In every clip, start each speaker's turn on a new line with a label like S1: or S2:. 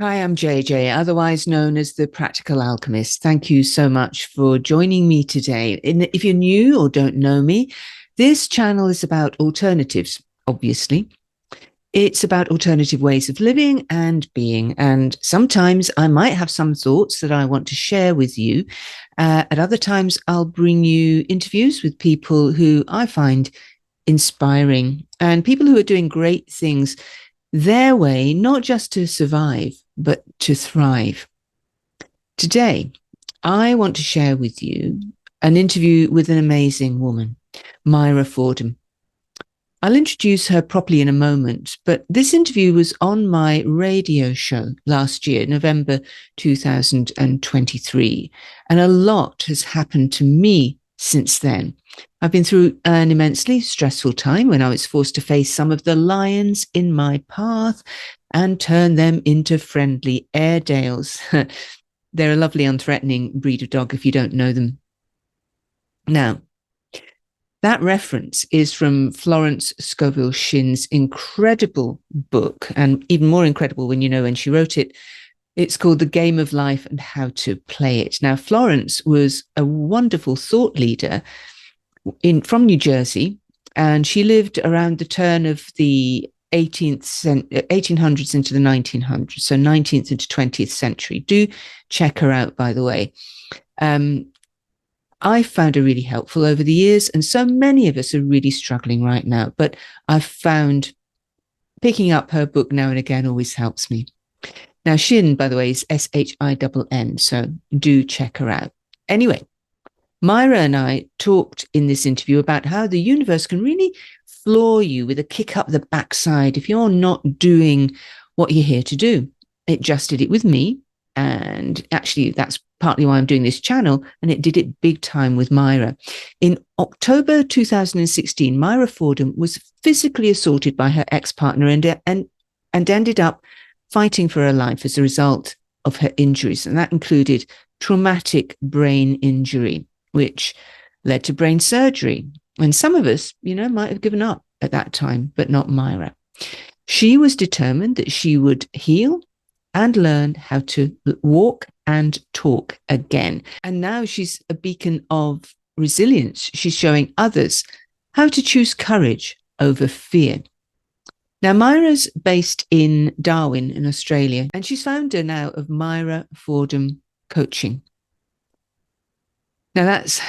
S1: Hi, I'm JJ, otherwise known as the Practical Alchemist. Thank you so much for joining me today. If you're new or don't know me, this channel is about alternatives, obviously. It's about alternative ways of living and being. And sometimes I might have some thoughts that I want to share with you. At other times, I'll bring you interviews with people who I find inspiring and people who are doing great things their way, not just to survive, but to thrive. Today, I want to share with you an interview with an amazing woman, Myra Fordham. I'll introduce her properly in a moment, but this interview was on my radio show last year, November 2023, and a lot has happened to me since then. I've been through an immensely stressful time when I was forced to face some of the lions in my path and turn them into friendly Airedales. They're a lovely, unthreatening breed of dog if you don't know them. Now, that reference is from Florence Scovel Shinn's incredible book, and even more incredible when you know when she wrote it. It's called The Game of Life and How to Play It. Now, Florence was a wonderful thought leader from New Jersey, and she lived around the turn of the 1800s into the 1900s, so 19th into 20th century. Do check her out, by the way. I found her really helpful over the years, and so many of us are really struggling right now. But I've found picking up her book now and again always helps me. Now, Shinn, by the way, is Shinn, so do check her out. Anyway, Myra and I talked in this interview about how the universe can really floor you with a kick up the backside if you're not doing what you're here to do. It just did it with me. And actually, that's partly why I'm doing this channel. And it did it big time with Myra. In October 2016, Myra Fordham was physically assaulted by her ex-partner and ended up fighting for her life as a result of her injuries. And that included traumatic brain injury, which led to brain surgery. And some of us, might have given up at that time, but not Myra. She was determined that she would heal and learn how to walk and talk again. And now she's a beacon of resilience. She's showing others how to choose courage over fear. Now, Myra's based in Darwin in Australia, and she's founder now of Myra Fordham Coaching. Now, that's,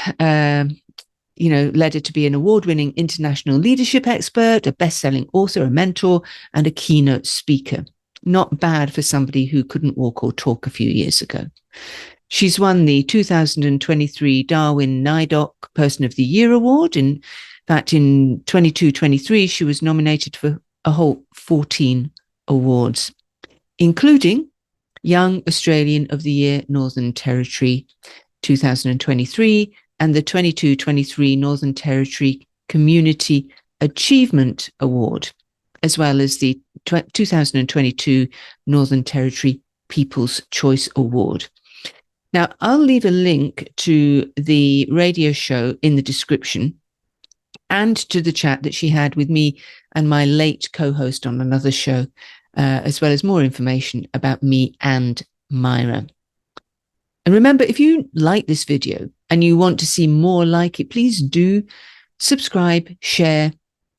S1: led her to be an award-winning international leadership expert, a best-selling author, a mentor, and a keynote speaker. Not bad for somebody who couldn't walk or talk a few years ago. She's won the 2023 Darwin NIDOC Person of the Year Award. In fact, in 22-23, she was nominated for a whole 14 awards, including Young Australian of the Year, Northern Territory 2023, and the 22-23 Northern Territory Community Achievement Award, as well as the 2022 Northern Territory People's Choice Award. Now, I'll leave a link to the radio show in the description and to the chat that she had with me and my late co-host on another show, as well as more information about me and Myra. And remember, if you like this video and you want to see more like it, please do subscribe, share,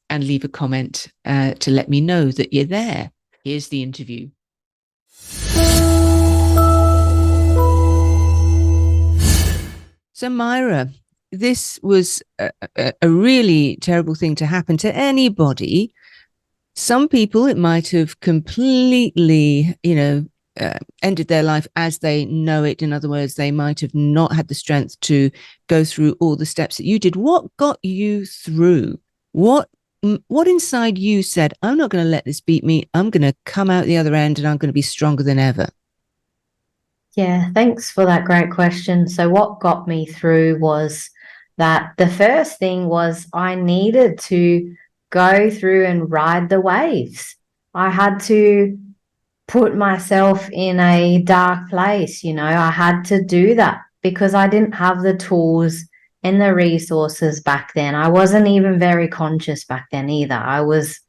S1: and leave a comment to let me know that you're there. Here's the interview. So, Myra, this was a really terrible thing to happen to anybody. Some people, it might have completely, ended their life as they know it. In other words, they might have not had the strength to go through all the steps that you did. What got you through? What inside you said, I'm not going to let this beat me. I'm going to come out the other end and I'm going to be stronger than ever?
S2: Yeah, thanks for that great question. So what got me through was that the first thing was I needed to go through and ride the waves. I had to put myself in a dark place, I had to do that because I didn't have the tools and the resources back then. I wasn't even very conscious back then either. I was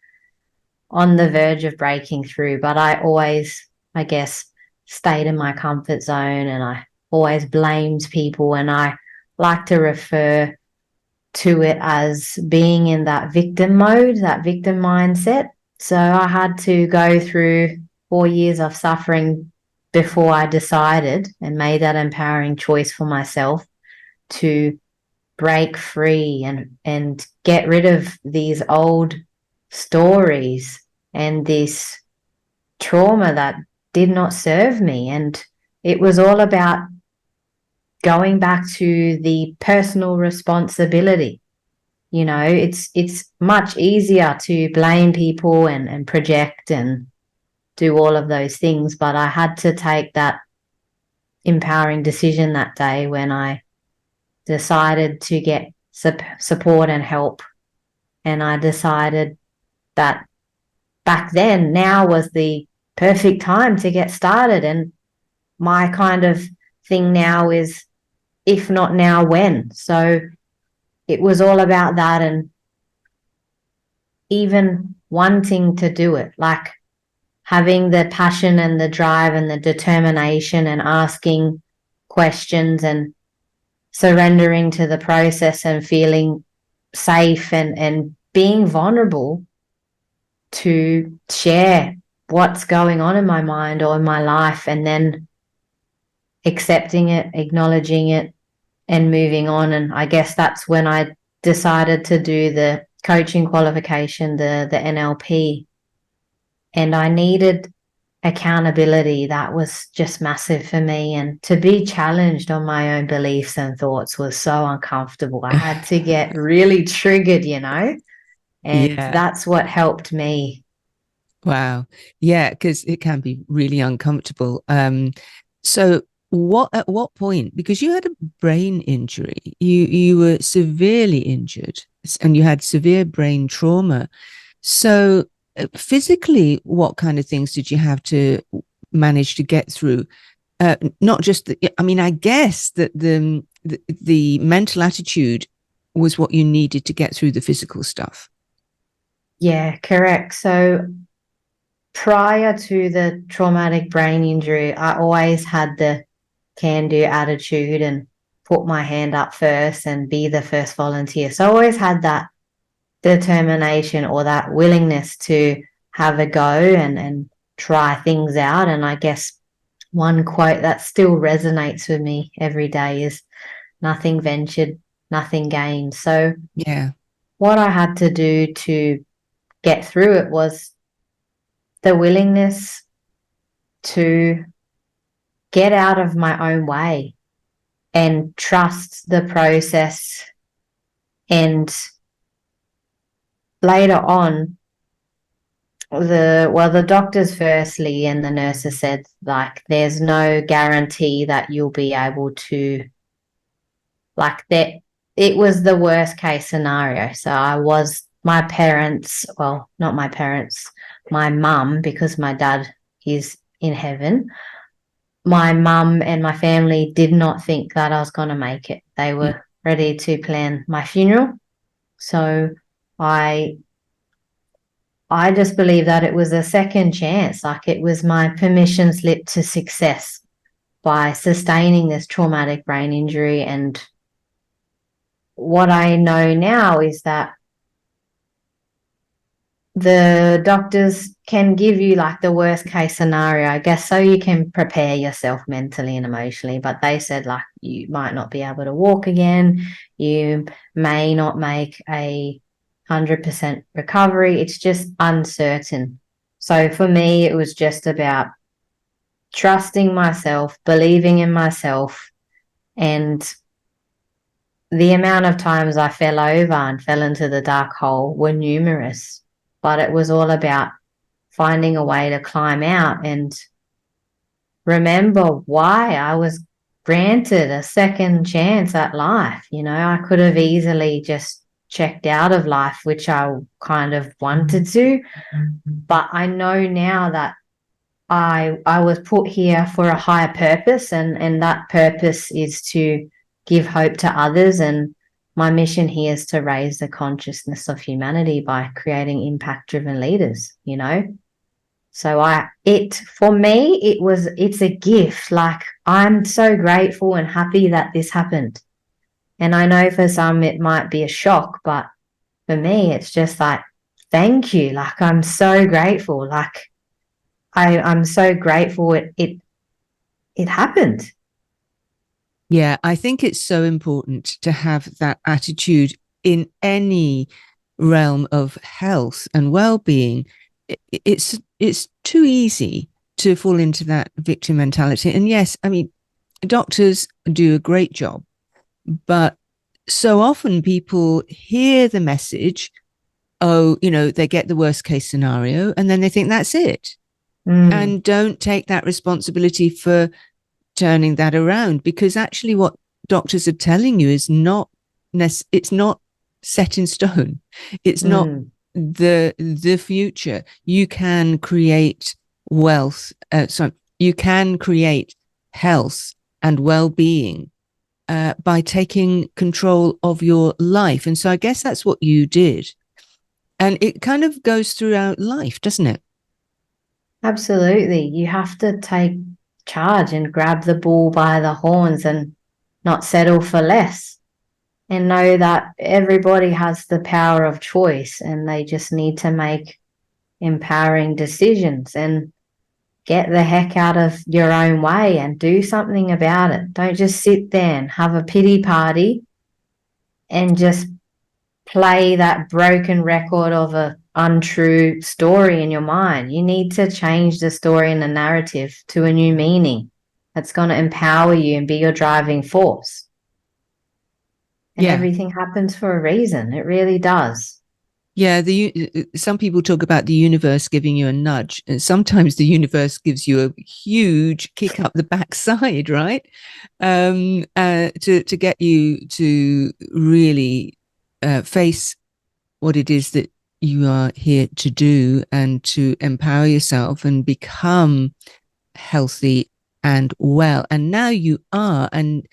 S2: on the verge of breaking through, but I always, I guess, stayed in my comfort zone, and I always blamed people, and I like to refer to it as being in that victim mode, that victim mindset. So I had to go through 4 years of suffering before I decided and made that empowering choice for myself to break free and get rid of these old stories and this trauma that did not serve me. And it was all about going back to the personal responsibility. You know, it's much easier to blame people and project and do all of those things, but I had to take that empowering decision that day when I decided to get support and help. And I decided that back then, now was the perfect time to get started. And my kind of thing now is, if not now, when? So it was all about that, and even wanting to do it, like having the passion and the drive and the determination and asking questions and surrendering to the process and feeling safe and being vulnerable to share what's going on in my mind or in my life, and then accepting it, acknowledging it, and moving on. And I guess that's when I decided to do the coaching qualification, the NLP. And I needed accountability. That was just massive for me. And to be challenged on my own beliefs and thoughts was so uncomfortable. I had to get really triggered, you know, and
S1: Yeah.
S2: that's what helped me.
S1: Wow. Yeah, because it can be really uncomfortable. So at what point, because you had a brain injury, you were severely injured and you had severe brain trauma. So physically, what kind of things did you have to manage to get through? Not just I mean, I guess that the mental attitude was what you needed to get through the physical stuff.
S2: Yeah, correct. So prior to the traumatic brain injury, I always had the can-do attitude and put my hand up first and be the first volunteer. So I always had that determination or that willingness to have a go and try things out. And I guess one quote that still resonates with me every day is, nothing ventured, nothing gained. So
S1: Yeah.
S2: what I had to do to get through it was the willingness to get out of my own way and trust the process. And later on, the doctors firstly and the nurses said, like, there's no guarantee that you'll be able to, like, that it was the worst case scenario. So my parents, well, not my parents, my mum, because my dad is in heaven. My mum and my family did not think that I was going to make it. They were ready to plan my funeral. So I just believe that it was a second chance, like it was my permission slip to success by sustaining this traumatic brain injury. And what I know now is that the doctors can give you like the worst case scenario, I guess, so you can prepare yourself mentally and emotionally. But they said, like, you might not be able to walk again. You may not make 100% recovery. It's just uncertain. So for me, it was just about trusting myself, believing in myself, and the amount of times I fell over and fell into the dark hole were numerous. But it was all about finding a way to climb out and remember why I was granted a second chance at life. You know, I could have easily just checked out of life, which I kind of wanted to, but I know now that I was put here for a higher purpose, and that purpose is to give hope to others. And my mission here is to raise the consciousness of humanity by creating impact-driven leaders, you know? So for me, it's a gift. Like, I'm so grateful and happy that this happened. And I know for some it might be a shock, but for me, it's just like, thank you. Like, I'm so grateful. Like, I'm so grateful it happened.
S1: Yeah, I think it's so important to have that attitude in any realm of health and well-being. It's too easy to fall into that victim mentality. And yes, I mean, doctors do a great job, but so often people hear the message, oh, they get the worst case scenario, and then they think that's it, and don't take that responsibility for turning that around, because actually what doctors are telling you is it's not set in stone. It's not the future. You can create wealth. You can create health and well-being by taking control of your life. And so I guess that's what you did. And it kind of goes throughout life, doesn't it?
S2: Absolutely. You have to take charge and grab the bull by the horns and not settle for less, and know that everybody has the power of choice and they just need to make empowering decisions and get the heck out of your own way and do something about it. Don't just sit there and have a pity party and just play that broken record of a untrue story in your mind. You need to change the story and the narrative to a new meaning that's going to empower you and be your driving force. And everything happens for a reason. It really does.
S1: Yeah, some people talk about the universe giving you a nudge, and sometimes the universe gives you a huge kick up the backside, right? To get you to really face what it is that you are here to do, and to empower yourself and become healthy and well. And now you are. And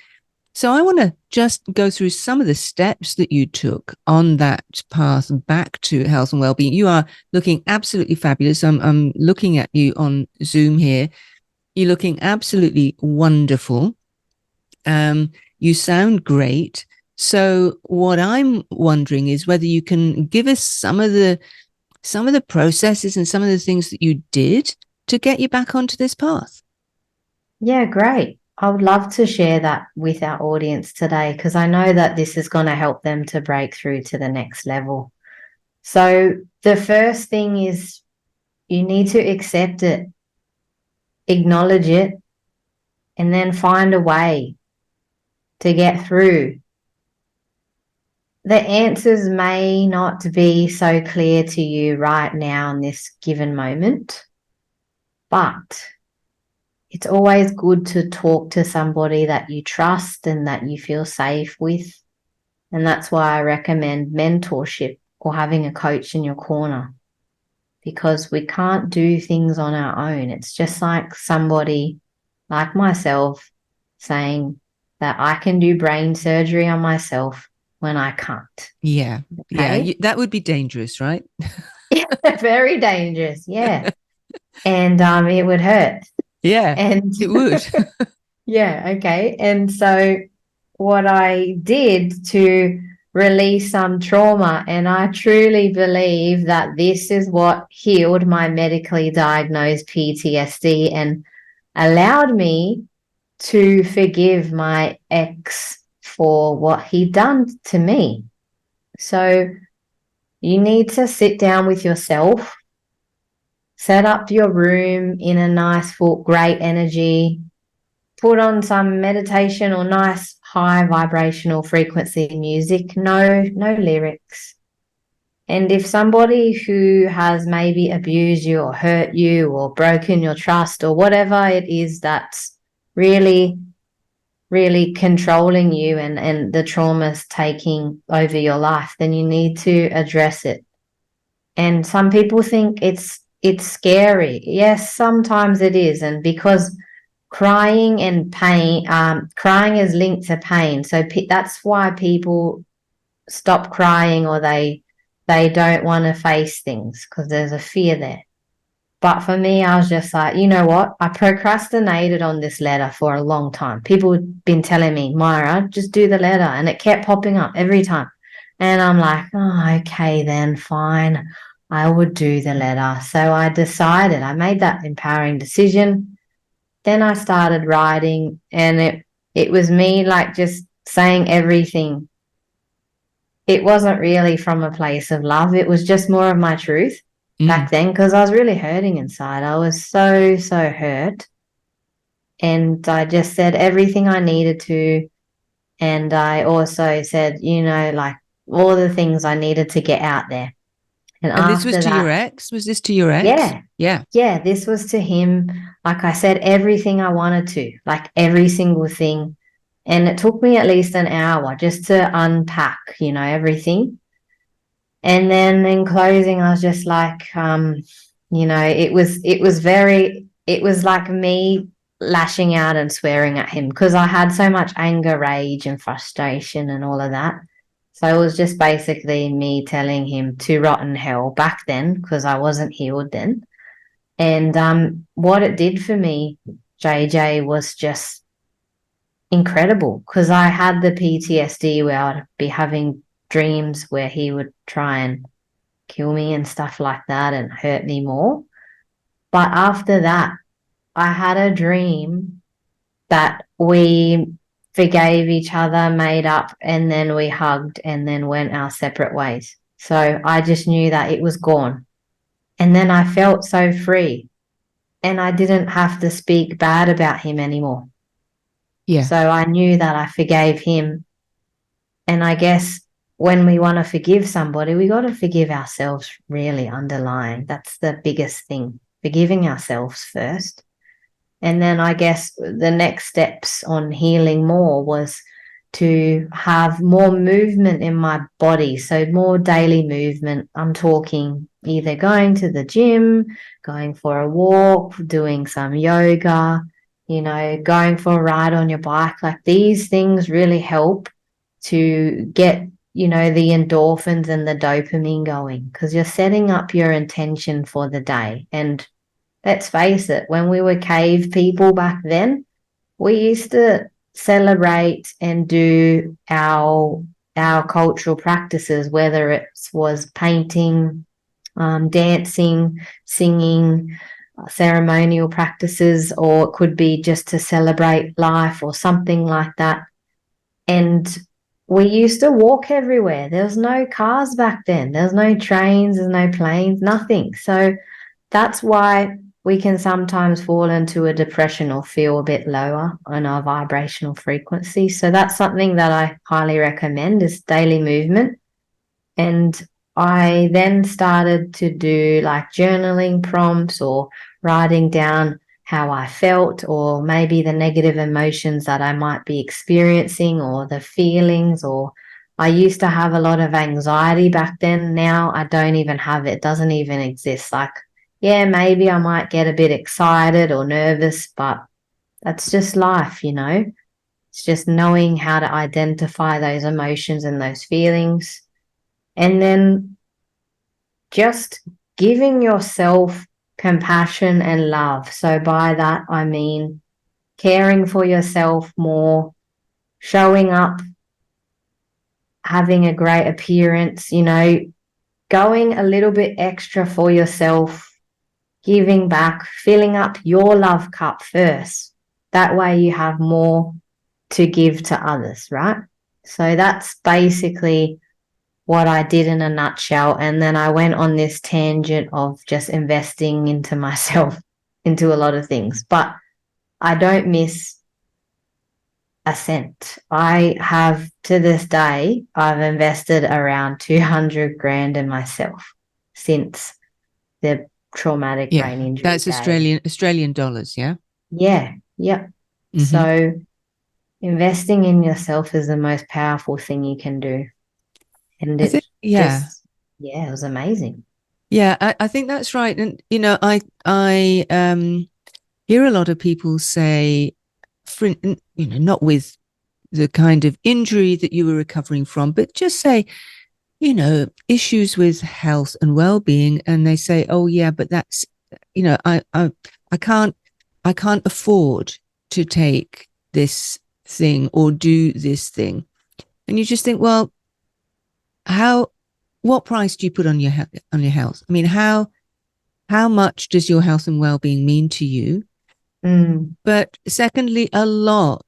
S1: so I want to just go through some of the steps that you took on that path back to health and well-being. You are looking absolutely fabulous. I'm looking at you on Zoom here. You're looking absolutely wonderful. You sound great. So what I'm wondering is whether you can give us some of the processes and some of the things that you did to get you back onto this path.
S2: Yeah, great. I would love to share that with our audience today, because I know that this is going to help them to break through to the next level. So the first thing is you need to accept it, acknowledge it, and then find a way to get through. The answers may not be so clear to you right now in this given moment, but it's always good to talk to somebody that you trust and that you feel safe with. And that's why I recommend mentorship or having a coach in your corner, because we can't do things on our own. It's just like somebody like myself saying that I can do brain surgery on myself when I can't.
S1: Yeah. Okay? Yeah. That would be dangerous, right?
S2: Yeah, very dangerous. Yeah. And it would hurt.
S1: Yeah,
S2: and
S1: it would.
S2: Yeah, okay. And so what I did to release some trauma, and I truly believe that this is what healed my medically diagnosed PTSD and allowed me to forgive my ex for what he'd done to me. So you need to sit down with yourself, set up your room in a nice, full, great energy, put on some meditation or nice high vibrational frequency music, no lyrics. And if somebody who has maybe abused you or hurt you or broken your trust or whatever it is that's really, really controlling you and the trauma's taking over your life, then you need to address it. And some people think it's scary. Yes, sometimes it is. And because crying and pain, crying is linked to pain. So that's why people stop crying, or they don't want to face things, because there's a fear there. But for me, I was just like, you know what? I procrastinated on this letter for a long time. People had been telling me, Myra, just do the letter. And it kept popping up every time. And I'm like, oh, okay, then fine. I would do the letter. So I decided, I made that empowering decision. Then I started writing, and it was me like just saying everything. It wasn't really from a place of love. It was just more of my truth back then, because I was really hurting inside. I was so, so hurt. And I just said everything I needed to. And I also said, you know, like all the things I needed to get out there. And
S1: And this was
S2: after
S1: to your
S2: that,
S1: ex? Was this to your ex?
S2: yeah,
S1: Yeah.
S2: yeah, this was to him. Like I said, everything I wanted to, like every single thing. And it took me at least an hour just to unpack, you know, everything. And then in closing, I was just like, you know, it was like me lashing out and swearing at him because I had so much anger, rage, and frustration and all of that. So it was just basically me telling him to rotten hell back then because I wasn't healed then. And what it did for me, JJ, was just incredible because I had the PTSD where I'd be having dreams where he would try and kill me and stuff like that and hurt me more. But after that, I had a dream that we forgave each other, made up, and then we hugged and then went our separate ways. So I just knew that it was gone. And then I felt so free and I didn't have to speak bad about him anymore.
S1: Yeah.
S2: So I knew that I forgave him. And I guess when we want to forgive somebody, we got to forgive ourselves, really underlying. That's the biggest thing, forgiving ourselves first. And then I guess the next steps on healing more was to have more movement in my body. So more daily movement. I'm talking either going to the gym, going for a walk, doing some yoga, you know, going for a ride on your bike. Like these things really help to get, you know, the endorphins and the dopamine going because you're setting up your intention for the day. And let's face it, when we were cave people back then, we used to celebrate and do our cultural practices, whether it was painting, dancing, singing, ceremonial practices, or it could be just to celebrate life or something like that. And we used to walk everywhere. There was no cars back then. There was no trains, there's no planes, nothing. So that's why we can sometimes fall into a depression or feel a bit lower on our vibrational frequency. So that's something that I highly recommend is daily movement. And I then started to do like journaling prompts or writing down how I felt, or maybe the negative emotions that I might be experiencing, or the feelings, or I used to have a lot of anxiety back then. Now I don't even have it. It doesn't even exist. Like, yeah, maybe I might get a bit excited or nervous, but that's just life, you know? It's just knowing how to identify those emotions and those feelings. And then just giving yourself compassion and love. So by that, I mean caring for yourself more, showing up, having a great appearance, you know, going a little bit extra for yourself, giving back, filling up your love cup first. That way you have more to give to others, right? So that's basically what I did in a nutshell. And then I went on this tangent of just investing into myself, into a lot of things. But I don't miss a cent. I have, to this day, I've invested around 200 grand in myself since the traumatic brain injury.
S1: That's Australian dollars, yeah?
S2: Yeah, yep. Mm-hmm. So investing in yourself is the most powerful thing you can do. And it it was amazing.
S1: Yeah, I think that's right. And, you know, I hear a lot of people say, you know, not with the kind of injury that you were recovering from, but just say, you know, issues with health and well-being. And they say, oh, yeah, but that's I can't afford to take this thing or do this thing. And you just think, well, what price do you put on your health? I mean, how much does your health and well-being mean to you? But secondly, a lot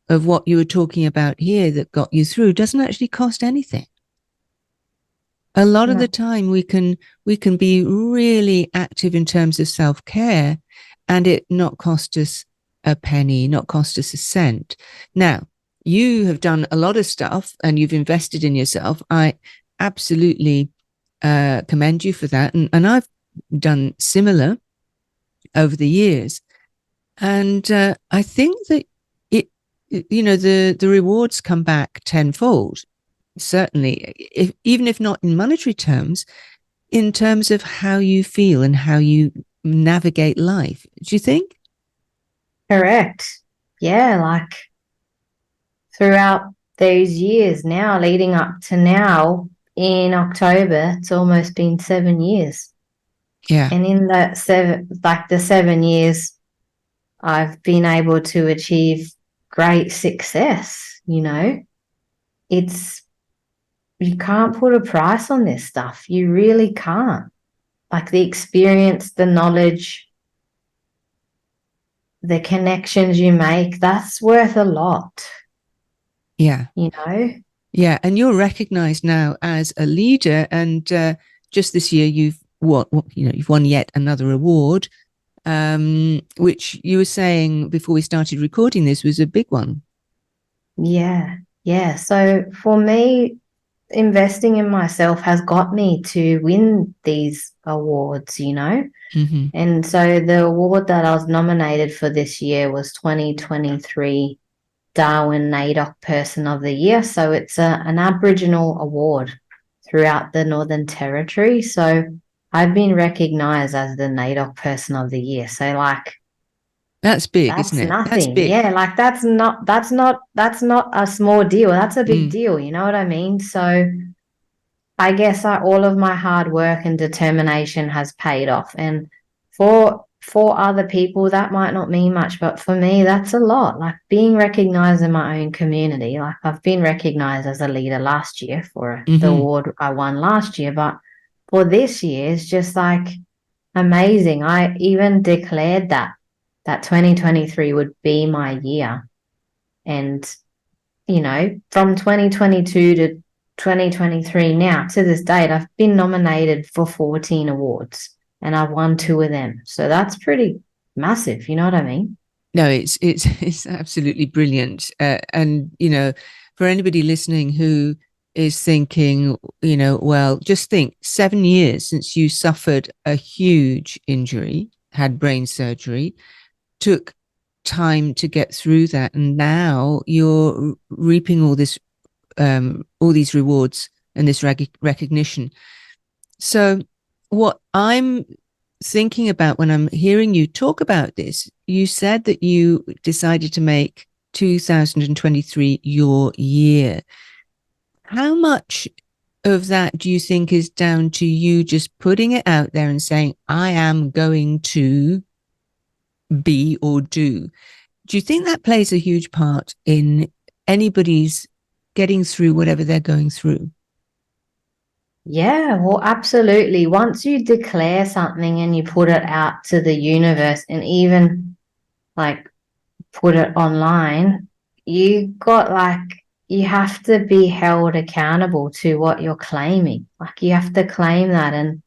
S1: of what you were talking about here that got you through doesn't actually cost anything. A lot of the time we can be really active in terms of self-care and it not cost us a penny, not cost us a cent. Now, you have done a lot of stuff and you've invested in yourself. I absolutely commend you for that. And I've done similar over the years. And I think that the rewards come back tenfold. Certainly, even if not in monetary terms, in terms of how you feel and how you navigate life. Do you think?
S2: Correct. Yeah, like throughout those years now, leading up to now, in October, it's almost been 7 years.
S1: Yeah.
S2: And in the 7 years, I've been able to achieve great success, you can't put a price on this stuff. You really can't. Like the experience, the knowledge, the connections you make, that's worth a lot.
S1: Yeah.
S2: Yeah.
S1: And you're recognized now as a leader. And just this year, you've won yet another award, which you were saying before we started recording this was a big one.
S2: Yeah. So for me, investing in myself has got me to win these awards,
S1: Mm-hmm.
S2: And so the award that I was nominated for this year was 2023 Darwin NAIDOC Person of the Year. So it's an Aboriginal award throughout the Northern Territory. So I've been recognized as the NAIDOC Person of the Year. So
S1: that's big, isn't it?
S2: Nothing.
S1: That's big.
S2: Yeah, that's not a small deal. That's a big deal. You know what I mean? So I guess all of my hard work and determination has paid off. And for other people, that might not mean much, but for me, that's a lot. Like being recognized in my own community. Like I've been recognized as a leader last year for the award I won last year, but for this year, it's just like amazing. I even declared that 2023 would be my year. And, from 2022 to 2023 now to this date, I've been nominated for 14 awards and I've won 2 of them. So that's pretty massive. You know what I mean?
S1: No, it's absolutely brilliant. And, for anybody listening who is thinking, well, just think 7 years since you suffered a huge injury, had brain surgery, took time to get through that. And now you're reaping all these rewards and this recognition. So what I'm thinking about when I'm hearing you talk about this, you said that you decided to make 2023 your year. How much of that do you think is down to you just putting it out there and saying, I am going to be or do? Do you think that plays a huge part in anybody's getting through whatever they're going through?
S2: Yeah, well, absolutely. Once you declare something and you put it out to the universe and even put it online, you have to be held accountable to what you're claiming. You have to claim that, and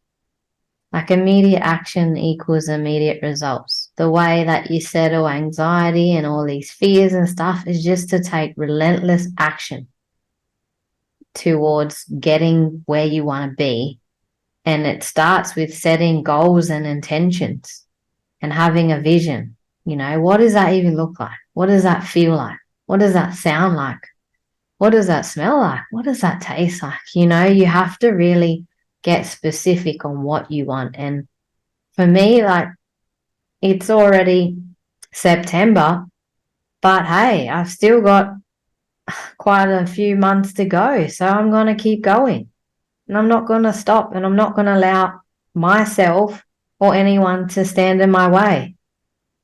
S2: immediate action equals immediate results. The way that you settle anxiety and all these fears and stuff is just to take relentless action towards getting where you want to be. And it starts with setting goals and intentions and having a vision. What does that even look like? What does that feel like? What does that sound like? What does that smell like? What does that taste like? You have to really get specific on what you want. And for me, it's already September, but hey, I've still got quite a few months to go. So I'm going to keep going and I'm not going to stop, and I'm not going to allow myself or anyone to stand in my way,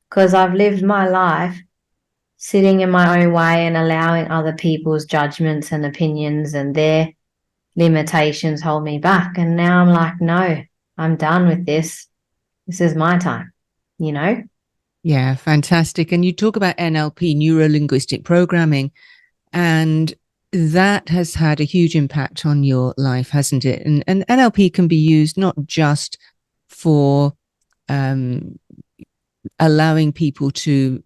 S2: because I've lived my life sitting in my own way and allowing other people's judgments and opinions and their limitations hold me back. And now I'm like, no, I'm done with this. This is my time, you know?
S1: Yeah, fantastic. And you talk about NLP, neuro linguistic programming, and that has had a huge impact on your life, hasn't it? And NLP can be used not just for allowing people to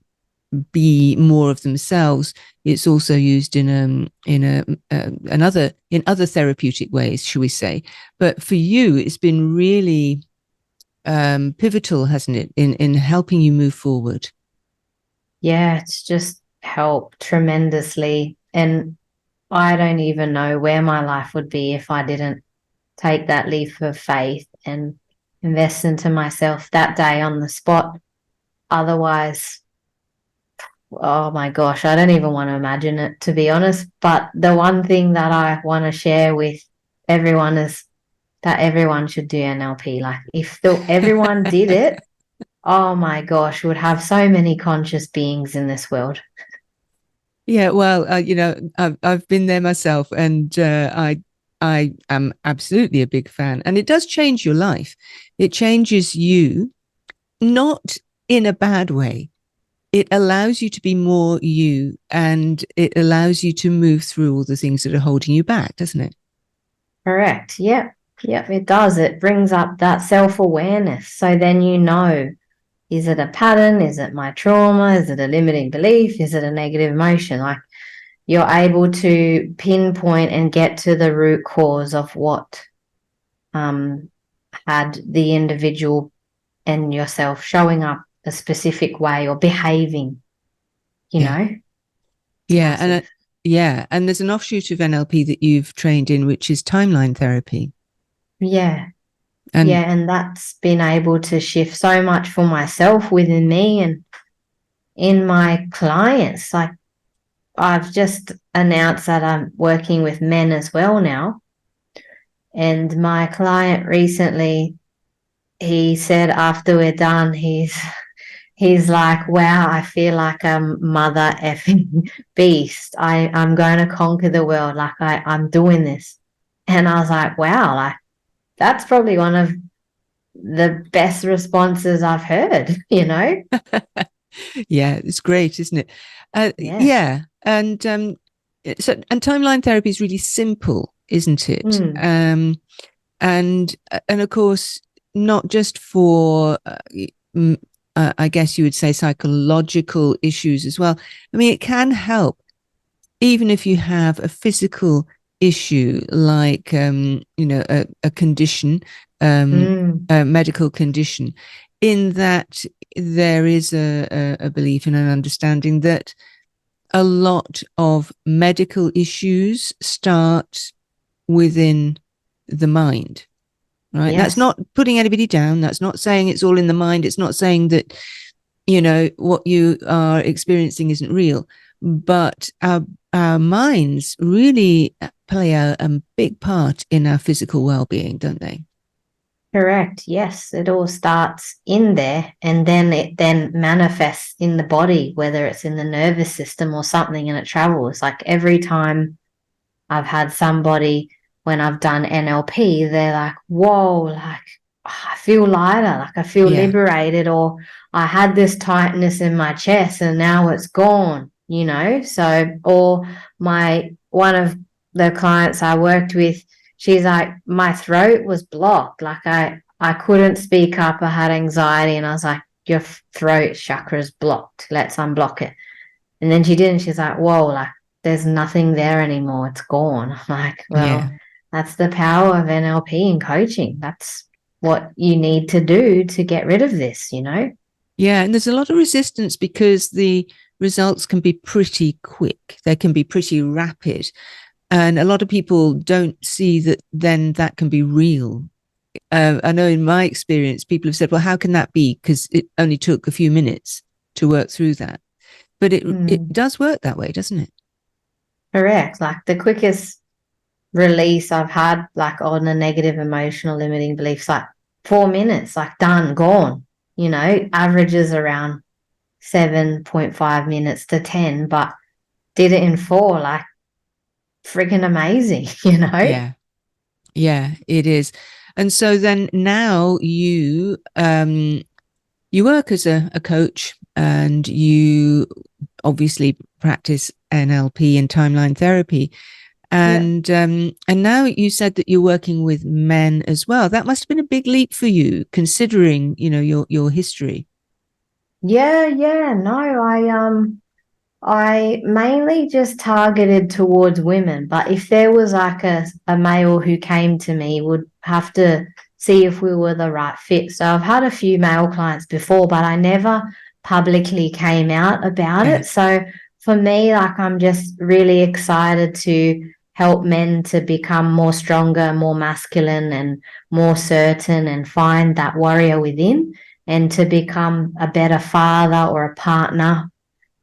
S1: be more of themselves. It's also used in other therapeutic ways, shall we say? But for you, it's been really pivotal, hasn't it, in helping you move forward?
S2: Yeah, it's just helped tremendously. And I don't even know where my life would be if I didn't take that leap of faith and invest into myself that day on the spot. Otherwise, oh my gosh, I don't even want to imagine it, to be honest. But the one thing that I want to share with everyone is that everyone should do NLP. Like, if everyone did it, oh my gosh, we'd have so many conscious beings in this world.
S1: Yeah, well, I've been there myself, and I am absolutely a big fan, and it does change your life. It changes you, not in a bad way. It allows you to be more you, and it allows you to move through all the things that are holding you back, doesn't it?
S2: Correct. Yep. Yep, it does. It brings up that self-awareness. So then you know, is it a pattern? Is it my trauma? Is it a limiting belief? Is it a negative emotion? Like, you're able to pinpoint and get to the root cause of what had the individual and yourself showing up a specific way or behaving, you
S1: Yeah.
S2: know? It's
S1: Yeah.
S2: massive.
S1: And there's an offshoot of NLP that you've trained in, which is timeline therapy.
S2: Yeah.
S1: And
S2: Yeah. And that's been able to shift so much for myself within me and in my clients. Like, I've just announced that I'm working with men as well now. And my client recently, he said after we're done, he's like, wow, I feel like a mother effing beast. I'm going to conquer the world. Like, I'm doing this. And I was like, wow, like, that's probably one of the best responses I've heard, you know?
S1: yeah, it's great, isn't it?
S2: Yeah.
S1: Yeah. And timeline therapy is really simple, isn't it?
S2: Mm,
S1: And of course, not just for I guess you would say psychological issues as well. I mean, it can help even if you have a physical issue like a condition,
S2: mm,
S1: a medical condition, in that there is a belief and an understanding that a lot of medical issues start within the mind, right? That's
S2: yes.
S1: not putting anybody down. That's not saying it's all in the mind. It's not saying that, what you are experiencing isn't real. But our minds really play a big part in our physical well-being, don't they?
S2: Correct. Yes, it all starts in there and then it then manifests in the body, whether it's in the nervous system or something, and it travels. Like, every time I've had somebody when I've done NLP, they're like, whoa, like, I feel lighter, like I feel
S1: Yeah.
S2: liberated, or I had this tightness in my chest and now it's gone, you know? So, or one of the clients I worked with, she's like, my throat was blocked. Like, I couldn't speak up. I had anxiety, and I was like, your throat chakra is blocked. Let's unblock it. And then she did, and she's like, whoa, like, there's nothing there anymore. It's gone. I'm like, well,
S1: Yeah.
S2: that's the power of NLP and coaching. That's what you need to do to get rid of this, you know?
S1: Yeah. And there's a lot of resistance because the results can be pretty quick. They can be pretty rapid. And a lot of people don't see that then that can be real. I know in my experience, people have said, well, how can that be? Because it only took a few minutes to work through that. But it
S2: Mm,
S1: does work that way, doesn't it?
S2: correct. Like, the quickest release I've had, like, on a negative emotional limiting beliefs, like, 4 minutes, like done, gone. Averages around 7.5 minutes to 10, but did it in 4, like freaking amazing,
S1: Yeah. Yeah, it is. And so then now you work as a coach, and you obviously practice NLP and timeline therapy.
S2: Yeah.
S1: And now you said that you're working with men as well. That must have been a big leap for you, considering, your history.
S2: Yeah, yeah. No, I mainly just targeted towards women, but if there was like a male who came to me, would have to see if we were the right fit. So I've had a few male clients before, but I never publicly came out about
S1: Yeah.
S2: it. So for me, like I'm just really excited to help men to become more stronger, more masculine, and more certain, and find that warrior within, and to become a better father or a partner,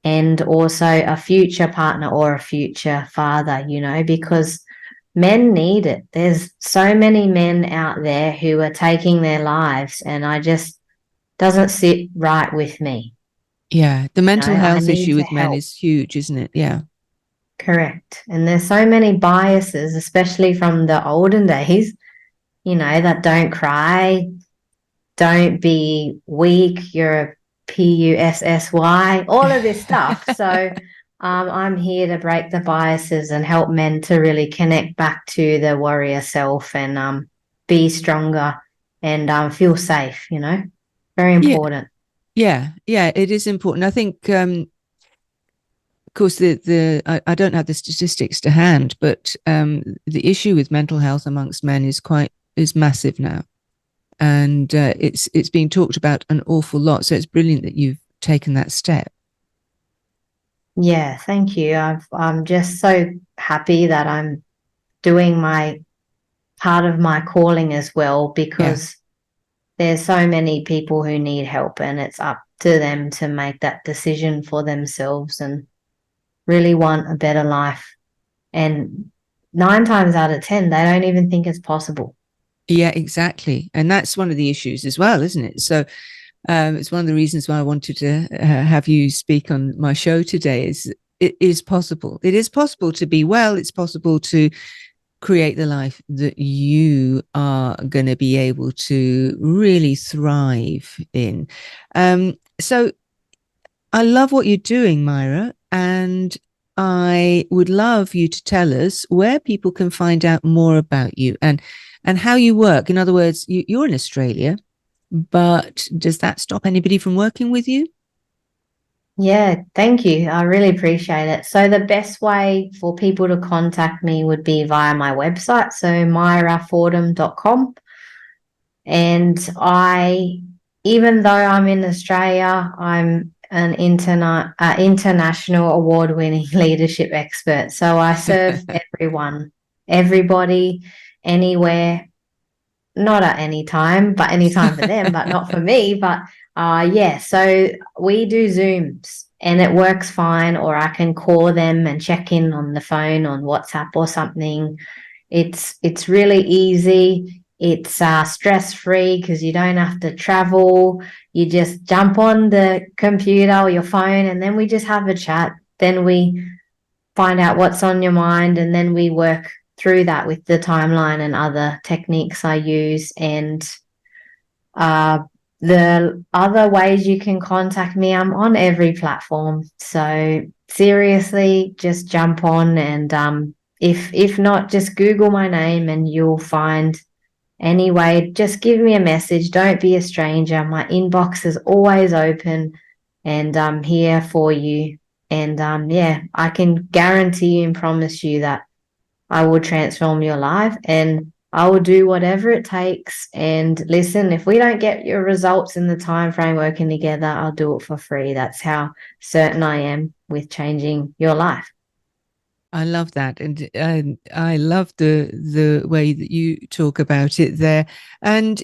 S2: and also a future partner or a future father, because men need it. There's so many men out there who are taking their lives, and I just doesn't sit right with me.
S1: Yeah. The mental
S2: I
S1: health
S2: need
S1: issue
S2: to
S1: with men
S2: help.
S1: is huge, isn't it? Yeah.
S2: Correct. And there's so many biases, especially from the olden days, that don't cry, don't be weak, you're a PUSSY, all of this stuff. So I'm here to break the biases and help men to really connect back to the warrior self, and be stronger, and feel safe, very
S1: Yeah.
S2: important.
S1: Yeah. Yeah. It is important. I think, of course, I don't have the statistics to hand, but the issue with mental health amongst men is massive now, and it's being talked about an awful lot. So it's brilliant that you've taken that step.
S2: Yeah, thank you. I'm just so happy that I'm doing my part of my calling as well,
S1: Yeah,
S2: because there's so many people who need help, and it's up to them to make that decision for themselves and really want a better life. And 9 times out of 10, they don't even think it's possible.
S1: yeah, exactly, and that's one of the issues as well, isn't it? So it's one of the reasons why I wanted to have you speak on my show today. Is it is possible? It is possible to be well. It's possible to create the life that you are going to be able to really thrive in. So I love what you're doing, Myra, and I would love you to tell us where people can find out more about you and how you work. In other words, you're in Australia, but does that stop anybody from working with you?
S2: Yeah, thank you. I really appreciate it. So the best way for people to contact me would be via my website, so myrafordham.com. And even though I'm in Australia, I'm an international award-winning leadership expert. So I serve everyone, everybody, anywhere, not at any time, but any time for them, but not for me. But yeah, so we do Zooms, and it works fine, or I can call them and check in on the phone on WhatsApp or something. It's really easy. It's stress free because you don't have to travel. You just jump on the computer or your phone, and then we just have a chat. Then we find out what's on your mind, and then we work through that with the timeline and other techniques I use. And uh, the other ways you can contact me, I'm on every platform. So seriously, just jump on, and if not, just Google my name and you'll find. Anyway, just give me a message. Don't be a stranger. My inbox is always open, and I'm here for you. And yeah, I can guarantee and promise you that I will transform your life, and I will do whatever it takes. And listen, if we don't get your results in the time frame working together, I'll do it for free. That's how certain I am with changing your life.
S1: I love that, and I love the way that you talk about it there. And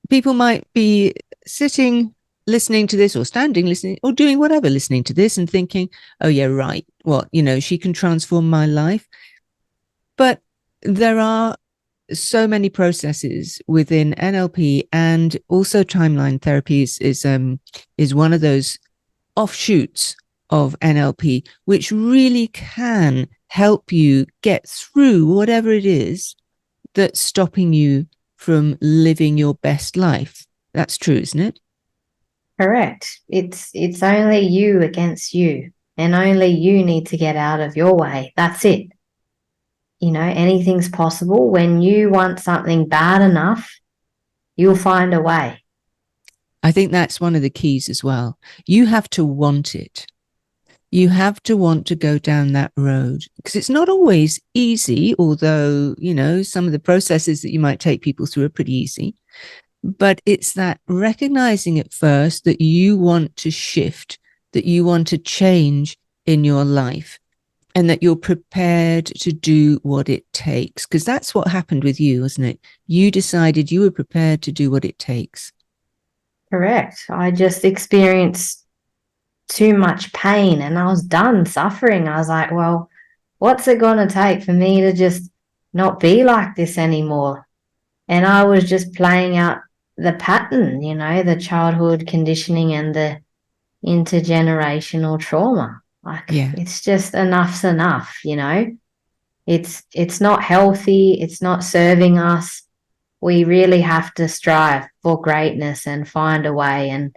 S1: people might be sitting listening to this, or standing listening, or doing whatever listening to this, and thinking, "Oh yeah, right. What she can transform my life." But there are so many processes within NLP, and also timeline therapies is one of those offshoots of NLP, which really can help you get through whatever it is that's stopping you from living your best life. That's true, isn't it?
S2: Correct. It's only you against you, and only you need to get out of your way. That's it. You know, anything's possible. When you want something bad enough, you'll find a way.
S1: I think that's one of the keys as well. You have to want it. You have to want to go down that road, because it's not always easy, although, you know, some of the processes that you might take people through are pretty easy. But it's that recognizing at first that you want to shift, that you want to change in your life, and that you're prepared to do what it takes. Because that's what happened with you, wasn't it? You decided you were prepared to do what it takes.
S2: Correct. I just experienced too much pain and I was done suffering. I was like, well, what's it going to take for me to just not be like this anymore? And I was just playing out the pattern, you know, the childhood conditioning and the intergenerational trauma. Like, it's just enough's enough, you know. It's not healthy. It's not serving us. We really have to strive for greatness and find a way and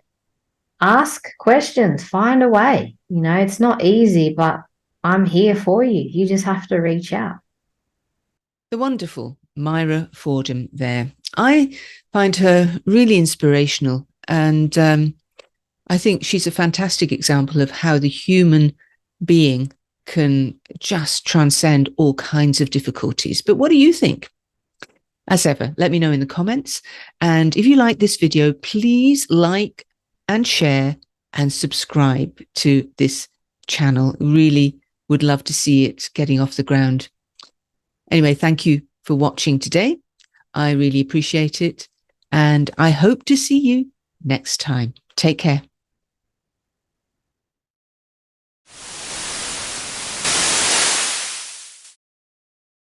S2: ask questions, find a way. You know, it's not easy, but I'm here for you. You just have to reach out.
S1: The wonderful Myra Fordham there. I find her really inspirational, and I think she's a fantastic example of how the human being can just transcend all kinds of difficulties. But what do you think? As ever, let me know in the comments. And if you like this video, please like and share and subscribe to this channel. Really would love to see it getting off the ground. Anyway, thank you for watching today. I really appreciate it. And I hope to see you next time. Take care.